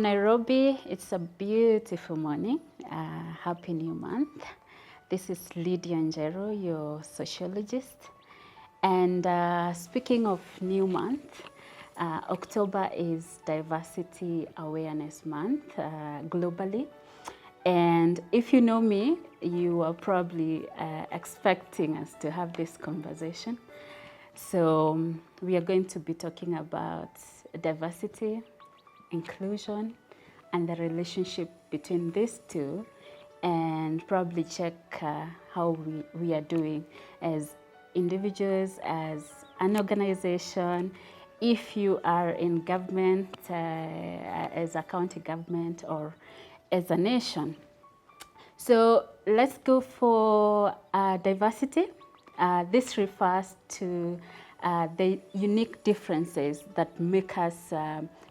Nairobi, it's a beautiful morning. Happy new month. This is Lydia Njero, your sociologist. And speaking of new month, October is Diversity Awareness Month globally. And if you know me, you are probably expecting us to have this conversation. So we are going to be talking about diversity, inclusion, and the relationship between these two, and probably check how we are doing as individuals, as an organization, if you are in government, as a county government, or as a nation. So let's go for diversity. This refers to the unique differences that make us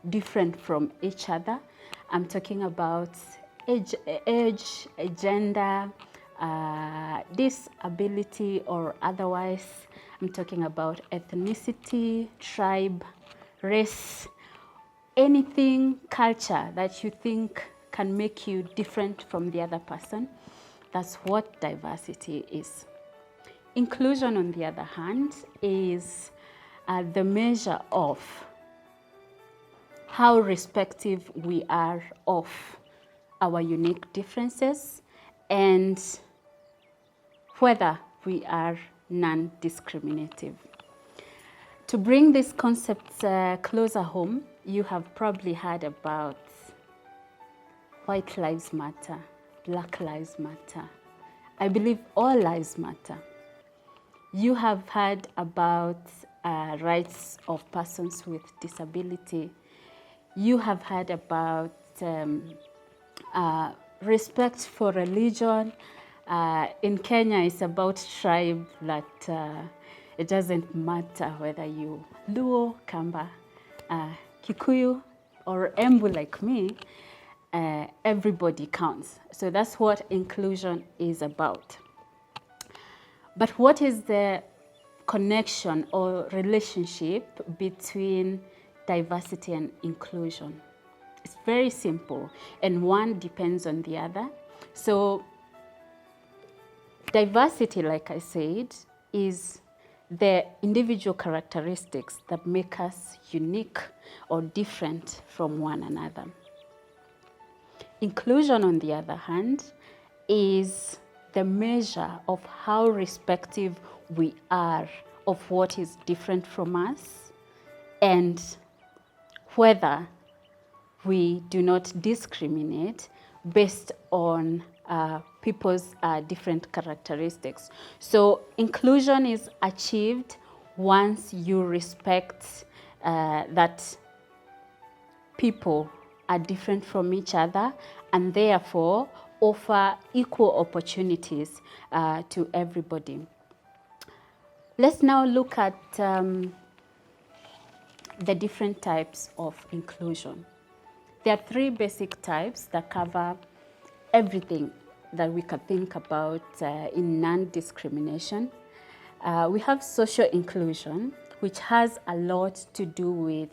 different from each other. I'm talking about age, gender, disability, or otherwise. I'm talking about ethnicity, tribe, race, anything, culture that you think can make you different from the other person. That's what diversity is. Inclusion, on the other hand, is the measure of how respective we are of our unique differences and whether we are non-discriminative. To bring these concepts closer home, you have probably heard about White Lives Matter, Black Lives Matter. I believe all lives matter. You have heard about rights of persons with disability. You have heard about respect for religion. In Kenya, it's about tribe that it doesn't matter whether you Luo, Kamba, Kikuyu, or Embu like me, everybody counts. So that's what inclusion is about. But what is the connection or relationship between diversity and inclusion? It's very simple, and one depends on the other. So diversity, like I said, is the individual characteristics that make us unique or different from one another. Inclusion, on the other hand, is the measure of how respective we are of what is different from us and whether we do not discriminate based on people's different characteristics. So inclusion is achieved once you respect that people are different from each other and therefore offer equal opportunities to everybody. Let's now look at the different types of inclusion. There are three basic types that cover everything that we can think about in non-discrimination. We have social inclusion, which has a lot to do with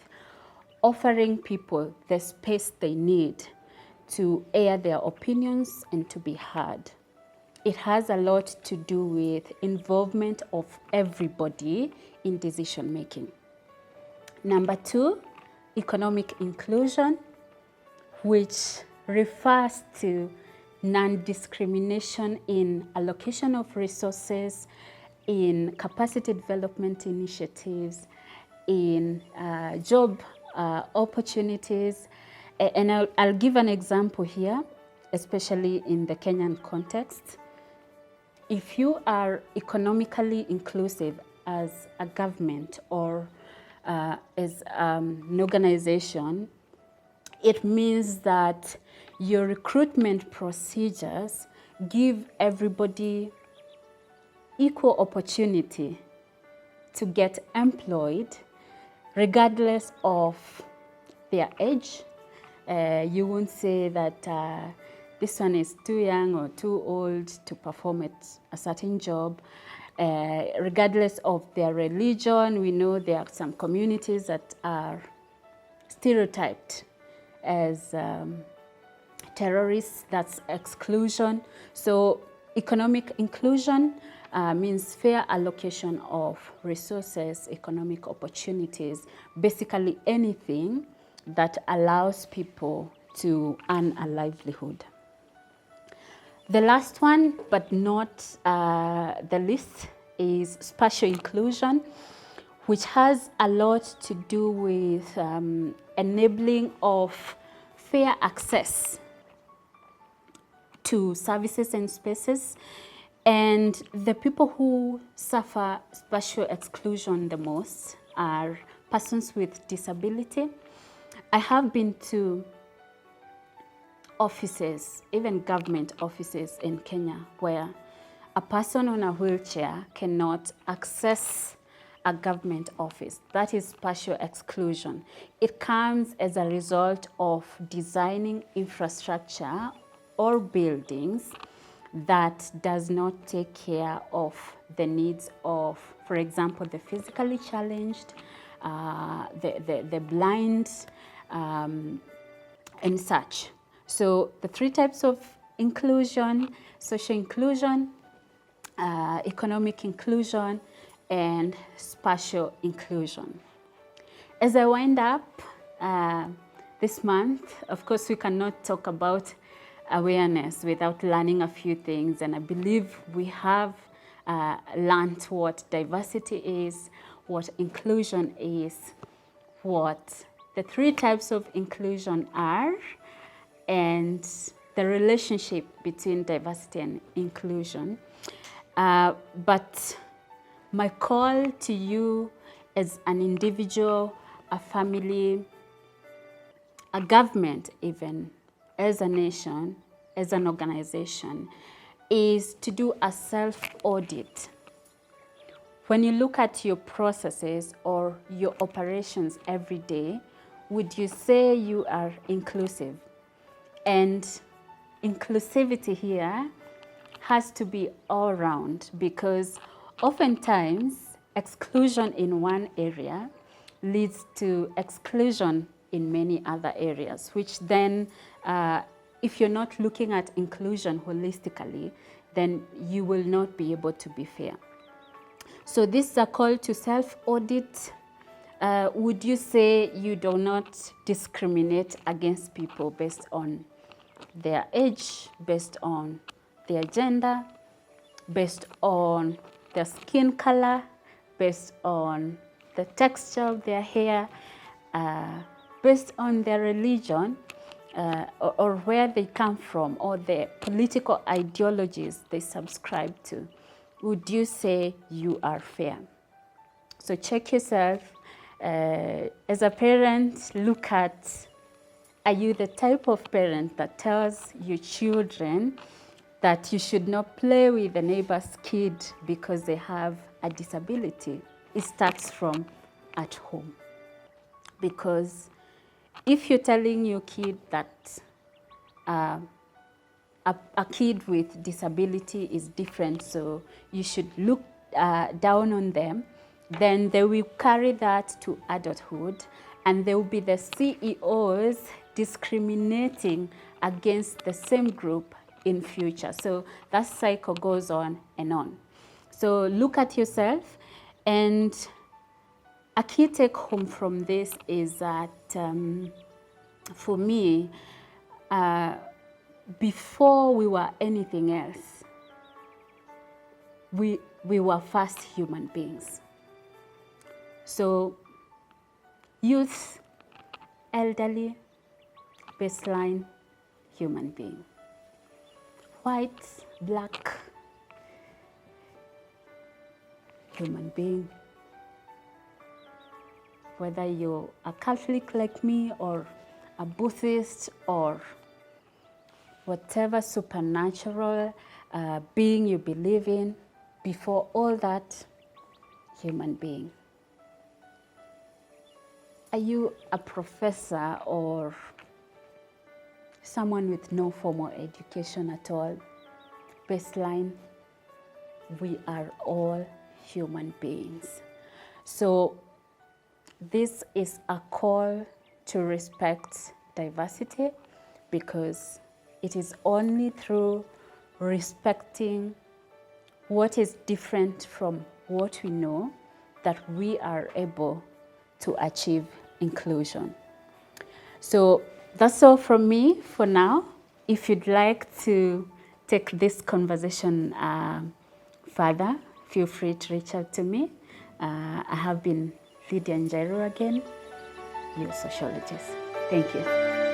offering people the space they need to air their opinions and to be heard. It has a lot to do with involvement of everybody in decision making. Number two, economic inclusion, which refers to non-discrimination in allocation of resources, in capacity development initiatives, in job opportunities. And I'll give an example here, especially in the Kenyan context. If you are economically inclusive as a government or as an organization, it means that your recruitment procedures give everybody equal opportunity to get employed regardless of their age. You won't say that this one is too young or too old to perform at a certain job. Regardless of their religion, we know there are some communities that are stereotyped as terrorists, that's exclusion. So economic inclusion means fair allocation of resources, economic opportunities, basically anything that allows people to earn a livelihood. The last one, but not the least, is spatial inclusion, which has a lot to do with enabling of fair access to services and spaces. And the people who suffer spatial exclusion the most are persons with disability. I have been to offices, even government offices in Kenya, where a person on a wheelchair cannot access a government office. That is spatial exclusion. It comes as a result of designing infrastructure or buildings that does not take care of the needs of, for example, the physically challenged, the blind, and such. So the three types of inclusion: social inclusion, economic inclusion, and spatial inclusion. As I wind up this month, of course, we cannot talk about awareness without learning a few things, and I believe we have learned what diversity is, what inclusion is, what the three types of inclusion are, and the relationship between diversity and inclusion. But my call to you as an individual, a family, a government even, as a nation, as an organization, is to do a self-audit. When you look at your processes or your operations every day, would you say you are inclusive? And inclusivity here has to be all around, because oftentimes exclusion in one area leads to exclusion in many other areas, which then, if you're not looking at inclusion holistically, then you will not be able to be fair. So this is a call to self-audit. Would you say you do not discriminate against people based on their age, based on their gender, based on their skin color, based on the texture of their hair, based on their religion, or where they come from, or the political ideologies they subscribe to? Would you say you are fair? So check yourself. As a parent, look at, are you the type of parent that tells your children that you should not play with the neighbor's kid because they have a disability? It starts from at home. Because if you're telling your kid that a kid with disability is different, so you should look down on them, then they will carry that to adulthood, and they will be the CEOs discriminating against the same group in future. So that cycle goes on and on. So look at yourself, and a key take home from this is that for me, before we were anything else, we were first human beings. So youth, elderly, baseline, human being. White, black, human being. Whether you're a Catholic like me, or a Buddhist, or whatever supernatural being you believe in, before all that, human being. Are you a professor or someone with no formal education at all? Baseline, we are all human beings. So this is a call to respect diversity, because it is only through respecting what is different from what we know that we are able to achieve inclusion. So that's all from me for now. If you'd like to take this conversation further, feel free to reach out to me. I have been Lydia Njairu again, your sociologist. Thank you.